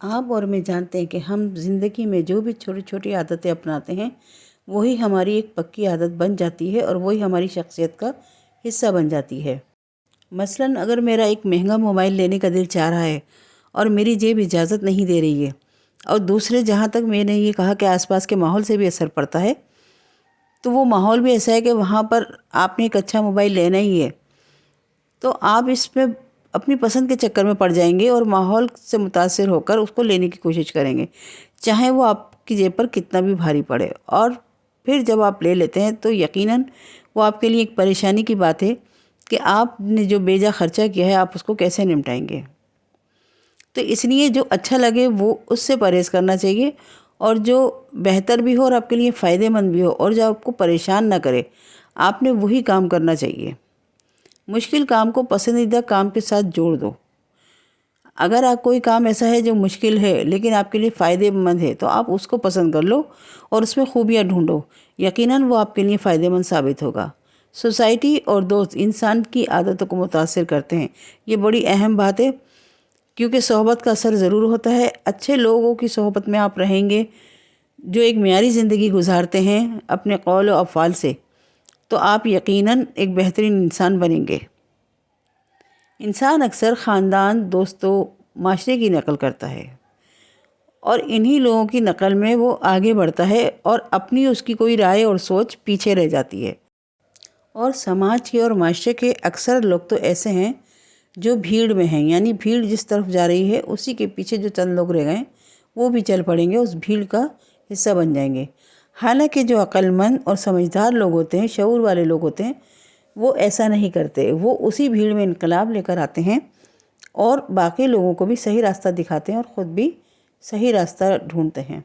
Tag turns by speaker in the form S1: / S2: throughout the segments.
S1: آپ اور میں جانتے ہیں کہ ہم زندگی میں جو بھی چھوٹی چھوٹی عادتیں اپناتے ہیں وہی ہماری ایک پکی عادت بن جاتی ہے اور وہی ہماری شخصیت کا حصہ بن جاتی ہے۔ مثلاً اگر میرا ایک مہنگا موبائل لینے کا دل چاہ رہا ہے اور میری جیب اجازت نہیں دے رہی ہے، اور دوسرے جہاں تک میں نے یہ کہا کہ آس پاس کے ماحول سے بھی اثر پڑتا ہے، تو وہ ماحول بھی ایسا ہے کہ وہاں پر آپ نے ایک اچھا موبائل لینا ہی ہے، تو آپ اس میں اپنی پسند کے چکر میں پڑ جائیں گے اور ماحول سے متاثر ہو کر اس کو لینے کی کوشش کریں گے، چاہے وہ آپ کی جیب پر کتنا بھی بھاری پڑے۔ اور پھر جب آپ لے لیتے ہیں تو یقیناً وہ آپ کے لیے ایک پریشانی کی بات ہے کہ آپ نے جو بیجا خرچہ کیا ہے آپ اس کو کیسے نمٹائیں گے۔ تو اس لیے جو اچھا لگے وہ اس سے پرہیز کرنا چاہیے، اور جو بہتر بھی ہو اور آپ کے لیے فائدہ مند بھی ہو اور جو آپ کو پریشان نہ کرے، آپ نے وہی کام کرنا چاہیے۔ مشکل کام کو پسندیدہ کام کے ساتھ جوڑ دو۔ اگر آپ کوئی کام ایسا ہے جو مشکل ہے لیکن آپ کے لیے فائدہ مند ہے تو آپ اس کو پسند کر لو اور اس میں خوبیاں ڈھونڈو، یقیناً وہ آپ کے لیے فائدہ مند ثابت ہوگا۔ سوسائٹی اور دوست انسان کی عادتوں کو متاثر کرتے ہیں، یہ بڑی اہم بات ہے، کیونکہ صحبت کا اثر ضرور ہوتا ہے۔ اچھے لوگوں کی صحبت میں آپ رہیں گے جو ایک معیاری زندگی گزارتے ہیں اپنے قول و افعال سے، تو آپ یقیناً ایک بہترین انسان بنیں گے۔ انسان اکثر خاندان، دوستوں، معاشرے کی نقل کرتا ہے، اور انہی لوگوں کی نقل میں وہ آگے بڑھتا ہے اور اپنی اس کی کوئی رائے اور سوچ پیچھے رہ جاتی ہے۔ اور سماج کے اور معاشرے کے اکثر لوگ تو ایسے ہیں جو بھیڑ میں ہیں، یعنی بھیڑ جس طرف جا رہی ہے اسی کے پیچھے جو چند لوگ رہ گئے وہ بھی چل پڑیں گے، اس بھیڑ کا حصہ بن جائیں گے۔ حالانکہ جو عقل مند اور سمجھدار لوگ ہوتے ہیں، شعور والے لوگ ہوتے ہیں، وہ ایسا نہیں کرتے، وہ اسی بھیڑ میں انقلاب لے کر آتے ہیں اور باقی لوگوں کو بھی صحیح راستہ دکھاتے ہیں اور خود بھی صحیح راستہ ڈھونڈتے ہیں۔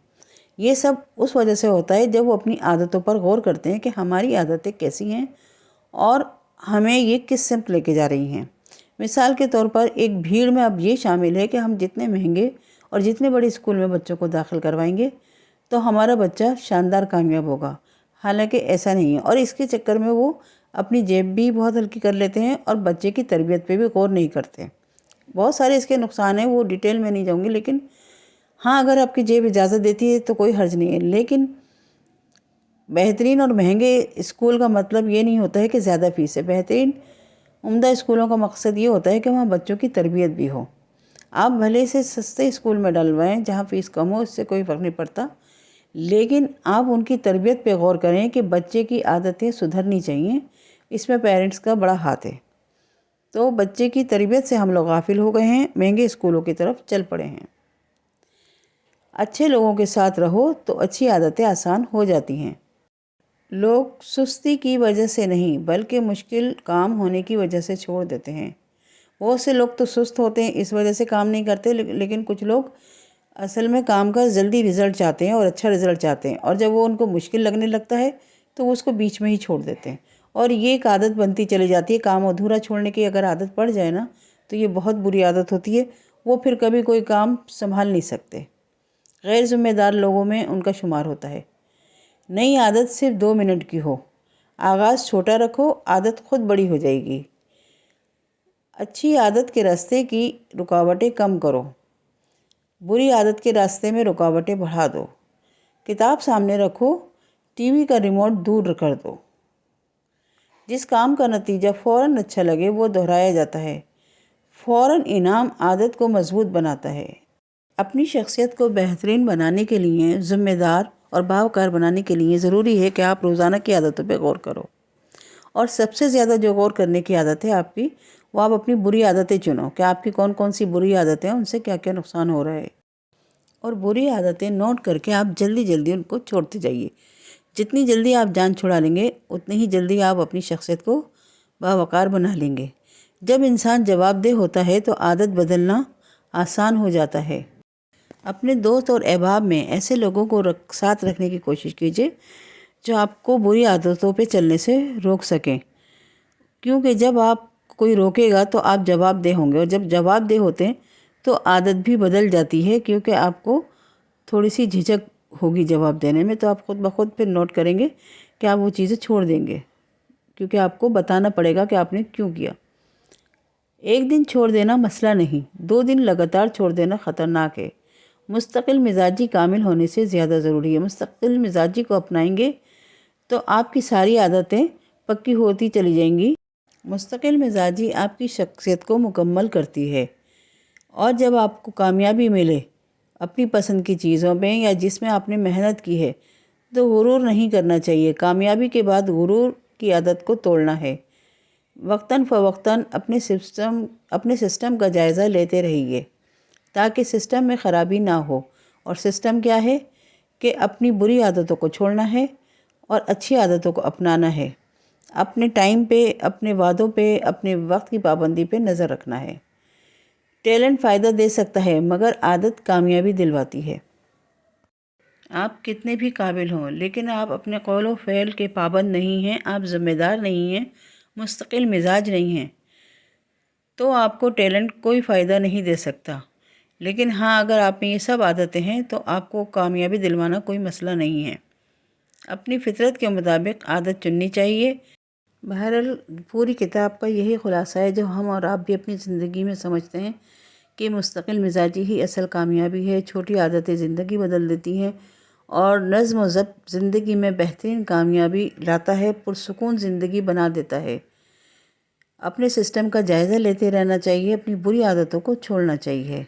S1: یہ سب اس وجہ سے ہوتا ہے جب وہ اپنی عادتوں پر غور کرتے ہیں کہ ہماری عادتیں کیسی ہیں اور ہمیں یہ کس سمت لے کے جا رہی ہیں۔ مثال کے طور پر ایک بھیڑ میں اب یہ شامل ہے کہ ہم جتنے مہنگے اور جتنے بڑے اسکول میں بچوں کو داخل کروائیں گے تو ہمارا بچہ شاندار کامیاب ہوگا، حالانکہ ایسا نہیں ہے، اور اس کے چکر میں وہ اپنی جیب بھی بہت ہلکی کر لیتے ہیں اور بچے کی تربیت پہ بھی غور نہیں کرتے۔ بہت سارے اس کے نقصان ہیں، وہ ڈیٹیل میں نہیں جاؤں گی، لیکن ہاں اگر آپ کی جیب اجازت دیتی ہے تو کوئی حرج نہیں ہے۔ لیکن بہترین اور مہنگے اسکول کا مطلب یہ نہیں ہوتا ہے کہ زیادہ فیس ہے۔ بہترین عمدہ اسکولوں کا مقصد یہ ہوتا ہے کہ وہاں بچوں کی تربیت بھی ہو۔ آپ بھلے سے سستے اسکول میں ڈلوائیں جہاں فیس کم ہو، اس سے کوئی فرق نہیں پڑتا، لیکن آپ ان کی تربیت پہ غور کریں کہ بچے کی عادتیں سدھرنی چاہیے، اس میں پیرنٹس کا بڑا ہاتھ ہے۔ تو بچے کی تربیت سے ہم لوگ غافل ہو گئے ہیں، مہنگے اسکولوں کی طرف چل پڑے ہیں۔ اچھے لوگوں کے ساتھ رہو تو اچھی عادتیں آسان ہو جاتی ہیں۔ لوگ سستی کی وجہ سے نہیں بلکہ مشکل کام ہونے کی وجہ سے چھوڑ دیتے ہیں۔ بہت سے لوگ تو سست ہوتے ہیں، اس وجہ سے کام نہیں کرتے، لیکن کچھ لوگ اصل میں کام کا جلدی رزلٹ چاہتے ہیں اور اچھا رزلٹ چاہتے ہیں، اور جب وہ ان کو مشکل لگنے لگتا ہے تو وہ اس کو بیچ میں ہی چھوڑ دیتے ہیں، اور یہ ایک عادت بنتی چلی جاتی ہے۔ کام ادھورا چھوڑنے کی اگر عادت پڑ جائے نا تو یہ بہت بری عادت ہوتی ہے، وہ پھر کبھی کوئی کام سنبھال نہیں سکتے۔ غیر ذمہ دار لوگوں میں ان کا شمار ہوتا ہے۔ نئی عادت صرف 2 منٹ کی ہو، آغاز چھوٹا رکھو، عادت خود بڑی ہو جائے گی۔ اچھی عادت کے راستے کی رکاوٹیں کم کرو، بری عادت کے راستے میں رکاوٹیں بڑھا دو۔ کتاب سامنے رکھو، ٹی وی کا ریموٹ دور کر دو۔ جس کام کا نتیجہ فوراً اچھا لگے وہ دہرایا جاتا ہے، فوراً انعام عادت کو مضبوط بناتا ہے۔ اپنی شخصیت کو بہترین بنانے کے لیے، ذمہ دار اور باوقار بنانے کے لیے ضروری ہے کہ آپ روزانہ کی عادتوں پہ غور کرو، اور سب سے زیادہ جو غور کرنے کی عادت ہے آپ کی، وہ آپ اپنی بری عادتیں چنو کہ آپ کی کون کون سی بری عادتیں ہیں، ان سے کیا کیا نقصان ہو رہا ہے، اور بری عادتیں نوٹ کر کے آپ جلدی جلدی ان کو چھوڑتے جائیے۔ جتنی جلدی آپ جان چھڑا لیں گے اتنی ہی جلدی آپ اپنی شخصیت کو باوقار بنا لیں گے۔ جب انسان جواب دہ ہوتا ہے تو عادت بدلنا آسان ہو جاتا ہے۔ اپنے دوست اور احباب میں ایسے لوگوں کو ساتھ رکھنے کی کوشش کیجیے جو آپ کو بری عادتوں پہ چلنے سے روک سکیں، کیونکہ جب آپ کوئی روکے گا تو آپ جواب دہ ہوں گے، اور جب جواب دہ ہوتے ہیں تو عادت بھی بدل جاتی ہے، کیونکہ آپ کو تھوڑی سی جھجک ہوگی جواب دینے میں، تو آپ خود بخود پھر نوٹ کریں گے کہ آپ وہ چیزیں چھوڑ دیں گے، کیونکہ آپ کو بتانا پڑے گا کہ آپ نے کیوں کیا۔ ایک دن چھوڑ دینا مسئلہ نہیں، 2 دن لگاتار چھوڑ دینا خطرناک ہے، مستقل مزاجی کامل ہونے سے زیادہ ضروری ہے۔ مستقل مزاجی کو اپنائیں گے تو آپ کی ساری عادتیں پکی ہوتی چلی جائیں گی۔ مستقل مزاجی آپ کی شخصیت کو مکمل کرتی ہے، اور جب آپ کو کامیابی ملے اپنی پسند کی چیزوں میں یا جس میں آپ نے محنت کی ہے تو غرور نہیں کرنا چاہیے۔ کامیابی کے بعد غرور کی عادت کو توڑنا ہے۔ وقتاً فوقتاً اپنے سسٹم کا جائزہ لیتے رہیے تاکہ سسٹم میں خرابی نہ ہو۔ اور سسٹم کیا ہے کہ اپنی بری عادتوں کو چھوڑنا ہے اور اچھی عادتوں کو اپنانا ہے۔ اپنے ٹائم پہ، اپنے وعدوں پہ، اپنے وقت کی پابندی پہ نظر رکھنا ہے۔ ٹیلنٹ فائدہ دے سکتا ہے مگر عادت کامیابی دلواتی ہے۔ آپ کتنے بھی قابل ہوں لیکن آپ اپنے قول و فعل کے پابند نہیں ہیں، آپ ذمہ دار نہیں ہیں، مستقل مزاج نہیں ہیں، تو آپ کو ٹیلنٹ کوئی فائدہ نہیں دے سکتا۔ لیکن ہاں، اگر آپ میں یہ سب عادتیں ہیں تو آپ کو کامیابی دلوانا کوئی مسئلہ نہیں ہے۔ اپنی فطرت کے مطابق عادت چننی چاہیے۔ بہرحال پوری کتاب کا یہی خلاصہ ہے جو ہم اور آپ بھی اپنی زندگی میں سمجھتے ہیں کہ مستقل مزاجی ہی اصل کامیابی ہے۔ چھوٹی عادتیں زندگی بدل دیتی ہیں اور نظم و ضبط زندگی میں بہترین کامیابی لاتا ہے، پرسکون زندگی بنا دیتا ہے۔ اپنے سسٹم کا جائزہ لیتے رہنا چاہیے، اپنی بری عادتوں کو چھوڑنا چاہیے۔